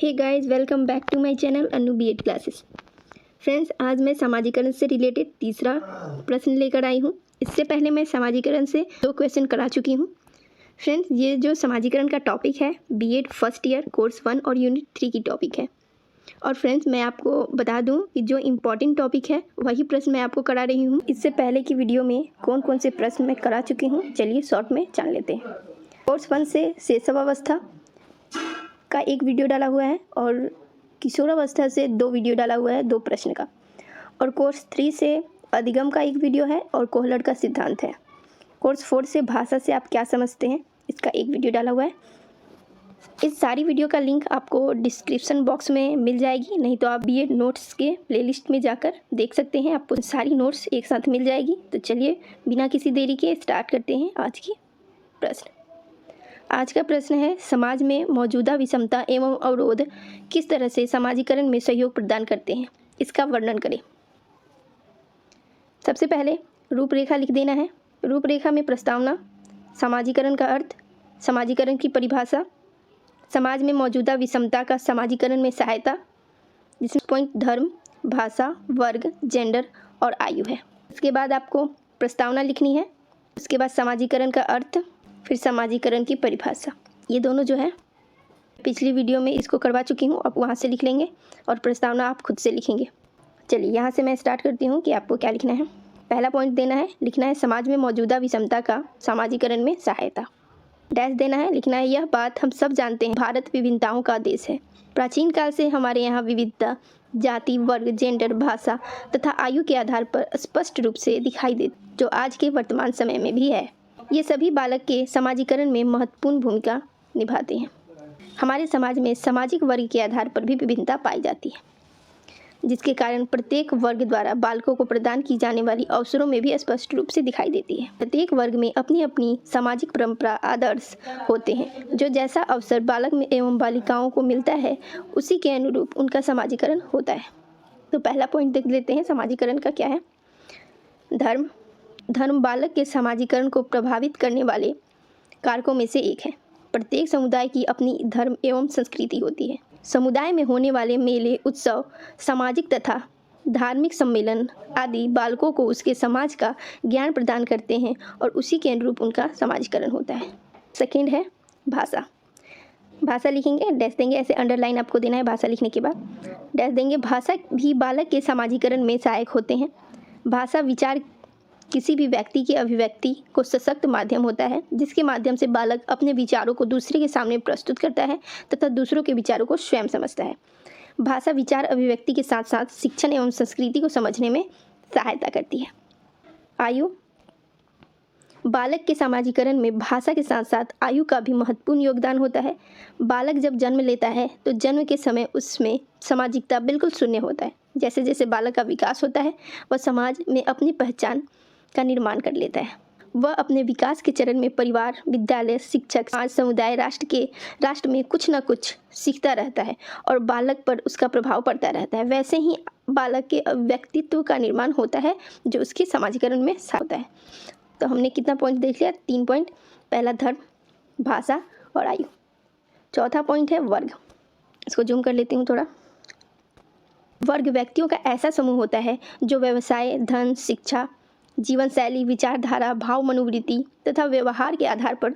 Hey guys, welcome back to my channel Anu BEd classes. Friends, आज मैं समाजीकरण से रिलेटेड तीसरा प्रश्न लेकर आई हूँ। इससे पहले मैं समाजीकरण से 2 क्वेश्चन करा चुकी हूँ। फ्रेंड्स, ये जो समाजीकरण का टॉपिक है बीएड फर्स्ट ईयर कोर्स 1 और यूनिट 3 की टॉपिक है। और फ्रेंड्स, मैं आपको बता दूं कि जो इम्पॉर्टेंट टॉपिक है वही प्रश्न मैं आपको करा रही हूँ। इससे पहले की वीडियो में कौन कौन से प्रश्न मैं करा चुकी हूँ, चलिए शॉर्ट में जान लेते हैं। कोर्स 1 से शैशवावस्था का एक वीडियो डाला हुआ है और किशोरावस्था से 2 वीडियो डाला हुआ है 2 प्रश्न का। और कोर्स 3 से अधिगम का एक वीडियो है और कोहलट का सिद्धांत है। कोर्स 4 से भाषा से आप क्या समझते हैं, इसका एक वीडियो डाला हुआ है। इस सारी वीडियो का लिंक आपको डिस्क्रिप्शन बॉक्स में मिल जाएगी, नहीं तो आप बीएड नोट्स के प्लेलिस्ट में जाकर देख सकते हैं, आपको सारी नोट्स एक साथ मिल जाएगी। तो चलिए बिना किसी देरी के स्टार्ट करते हैं आज की प्रश्न। आज का प्रश्न है, समाज में मौजूदा विषमता एवं अवरोध किस तरह से समाजीकरण में सहयोग प्रदान करते हैं, इसका वर्णन करें। सबसे पहले रूपरेखा लिख देना है। रूपरेखा में प्रस्तावना, समाजीकरण का अर्थ, समाजीकरण की परिभाषा, समाज में मौजूदा विषमता का समाजीकरण में सहायता, जिसमें पॉइंट धर्म, भाषा, वर्ग, जेंडर और आयु है। उसके बाद आपको प्रस्तावना लिखनी है, उसके बाद समाजीकरण का अर्थ, फिर समाजीकरण की परिभाषा। ये दोनों जो है पिछली वीडियो में इसको करवा चुकी हूँ, आप वहाँ से लिख लेंगे और प्रस्तावना आप खुद से लिखेंगे। चलिए यहाँ से मैं स्टार्ट करती हूँ कि आपको क्या लिखना है। पहला पॉइंट देना है, लिखना है समाज में मौजूदा विषमता का समाजीकरण में सहायता। डैश देना है, लिखना है यह बात हम सब जानते हैं, भारत विभिन्नताओं का देश है। प्राचीन काल से हमारे यहाँ विविधता जाति, वर्ग, जेंडर, भाषा तथा आयु के आधार पर स्पष्ट रूप से दिखाई देती, जो आज के वर्तमान समय में भी है। ये सभी बालक के समाजीकरण में महत्वपूर्ण भूमिका निभाते हैं। हमारे समाज में सामाजिक वर्ग के आधार पर भी विभिन्नता पाई जाती है, जिसके कारण प्रत्येक वर्ग द्वारा बालकों को प्रदान की जाने वाली अवसरों में भी स्पष्ट रूप से दिखाई देती है। प्रत्येक वर्ग में अपनी अपनी सामाजिक परंपरा, आदर्श होते हैं, जो जैसा अवसर बालक में एवं बालिकाओं को मिलता है उसी के अनुरूप उनका समाजीकरण होता है। तो पहला पॉइंट देख लेते हैं, समाजीकरण का क्या है। धर्म। धर्म बालक के समाजीकरण को प्रभावित करने वाले कारकों में से एक है। प्रत्येक समुदाय की अपनी धर्म एवं संस्कृति होती है। समुदाय में होने वाले मेले, उत्सव, सामाजिक तथा धार्मिक सम्मेलन आदि बालकों को उसके समाज का ज्ञान प्रदान करते हैं और उसी के अनुरूप उनका समाजीकरण होता है। सेकेंड है भाषा। भाषा लिखेंगे, डैश देंगे, ऐसे अंडरलाइन आपको देना है भाषा लिखने के बाद, डैश देंगे। भाषा भी बालक के समाजीकरण में सहायक होते हैं। भाषा विचार किसी भी व्यक्ति की अभिव्यक्ति को सशक्त माध्यम होता है, जिसके माध्यम से बालक अपने विचारों को दूसरे के सामने प्रस्तुत करता है तथा दूसरों के विचारों को स्वयं समझता है। भाषा विचार अभिव्यक्ति के साथ साथ शिक्षण एवं संस्कृति को समझने में सहायता करती है। आयु। बालक के समाजीकरण में भाषा के साथ साथ आयु का भी महत्वपूर्ण योगदान होता है। बालक जब जन्म लेता है तो जन्म के समय उसमें सामाजिकता बिल्कुल शून्य होता है। जैसे जैसे बालक का विकास होता है वह समाज में अपनी पहचान का निर्माण कर लेता है। वह अपने विकास के चरण में परिवार, विद्यालय, शिक्षक, समाज, समुदाय, राष्ट्र में कुछ न कुछ सीखता रहता है और बालक पर उसका प्रभाव पड़ता रहता है। वैसे ही बालक के व्यक्तित्व का निर्माण होता है जो उसके समाजीकरण में होता है। तो हमने कितना पॉइंट देख लिया, 3 पॉइंट। पहला धर्म, भाषा और आयु। चौथा पॉइंट है वर्ग। इसको जूम कर लेती हूँ थोड़ा। वर्ग व्यक्तियों का ऐसा समूह होता है जो व्यवसाय, धन, शिक्षा, जीवन शैली, विचारधारा, भाव, मनोवृत्ति तथा व्यवहार के आधार पर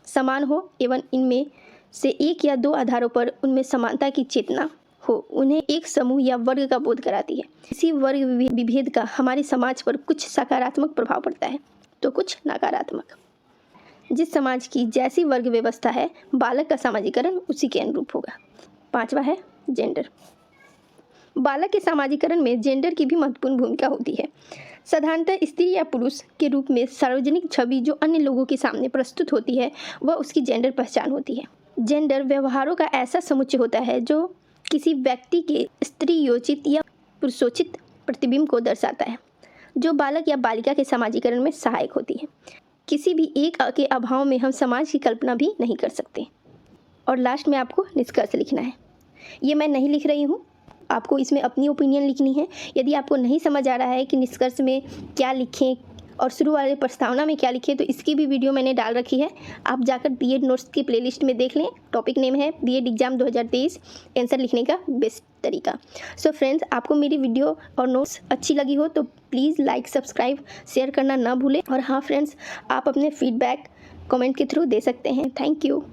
समान हो एवं इनमें से एक या 2 आधारों पर उनमें समानता की चेतना हो, उन्हें एक समूह या वर्ग का बोध कराती है। इसी वर्ग विभेद का हमारे समाज पर कुछ सकारात्मक प्रभाव पड़ता है तो कुछ नकारात्मक। जिस समाज की जैसी वर्ग व्यवस्था है, बालक का समाजीकरण उसी के अनुरूप होगा। 5वां है जेंडर। बालक के समाजीकरण में जेंडर की भी महत्वपूर्ण भूमिका होती है। साधारणतः स्त्री या पुरुष के रूप में सार्वजनिक छवि जो अन्य लोगों के सामने प्रस्तुत होती है वह उसकी जेंडर पहचान होती है। जेंडर व्यवहारों का ऐसा समुच्चय होता है जो किसी व्यक्ति के स्त्रीयोचित या पुरुषोचित प्रतिबिंब को दर्शाता है, जो बालक या बालिका के समाजीकरण में सहायक होती है। किसी भी एक के अभाव में हम समाज की कल्पना भी नहीं कर सकते। और लास्ट में आपको निष्कर्ष लिखना है। ये मैं नहीं लिख रही हूँ, आपको इसमें अपनी ओपिनियन लिखनी है। यदि आपको नहीं समझ आ रहा है कि निष्कर्ष में क्या लिखें और शुरू वाले प्रस्तावना में क्या लिखे तो इसकी भी वीडियो मैंने डाल रखी है, आप जाकर बीएड नोट्स की प्लेलिस्ट में देख लें। टॉपिक नेम है बीएड एग्जाम 2023 आंसर लिखने का बेस्ट तरीका। सो फ्रेंड्स, आपको मेरी वीडियो और नोट्स अच्छी लगी हो तो प्लीज़ लाइक, सब्सक्राइब, शेयर करना ना भूलें। और हाँ फ्रेंड्स, आप अपने फीडबैक कमेंट के थ्रू दे सकते हैं। Thank you.